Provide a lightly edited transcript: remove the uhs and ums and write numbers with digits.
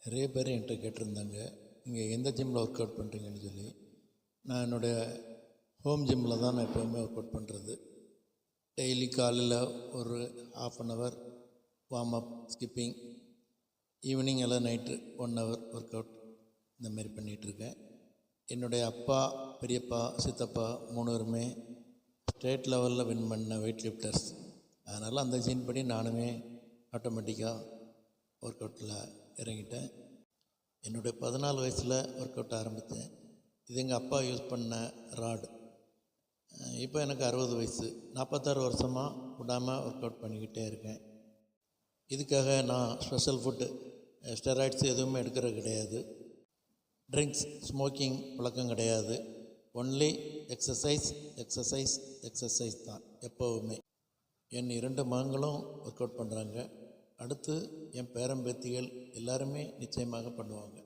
நிறைய பேர் என்கிட்ட கேட்டிருந்தாங்க, நீங்கள் எந்த ஜிம்மில் ஒர்க் அவுட் பண்ணுறீங்கன்னு சொல்லி. நான் என்னுடைய ஹோம் ஜிம்மில் தான் நான் எப்போவுமே ஒர்க் அவுட் பண்ணுறது. டெய்லி காலையில் ஒரு ½ வார்ம் அப், ஸ்கிப்பிங், ஈவினிங் எல்லாம் நைட்டு 1 ஹவர் ஒர்க் அவுட், இந்தமாரி பண்ணிகிட்ருக்கேன். என்னுடைய அப்பா, பெரியப்பா, சித்தப்பா 3 பேருமே ஸ்டேட் லெவலில் வின் பண்ண வெயிட் லிஃப்டர்ஸ். அதனால் அந்த ஜீன் படி நானுமே ஆட்டோமேட்டிக்காக ஒர்க் அவுட்டில் இறங்கிட்டேன். என்னுடைய 14 வயசில் ஒர்க் அவுட் ஆரம்பித்தேன். இது எங்கள் அப்பா யூஸ் பண்ண ராடு. இப்போ எனக்கு 60 வயசு, 46 வருஷமாக விடாமல் ஒர்க் அவுட் பண்ணிக்கிட்டே இருக்கேன். இதுக்காக நான் ஸ்பெஷல் ஃபுட்டு, ஸ்டெராய்ட்ஸ் எதுவுமே எடுக்கிறது கிடையாது. ட்ரிங்க்ஸ், ஸ்மோக்கிங் பழக்கம் கிடையாது. ஒன்லி எக்ஸசைஸ் எக்ஸசைஸ் எக்ஸசைஸ் தான் எப்போவுமே. என் 2 மகன்களும் ஒர்க் அவுட் பண்ணுறாங்க. அடுத்து என் பேரம்பேத்திகள் எல்லாருமே நிச்சயமாக பண்ணுவாங்க.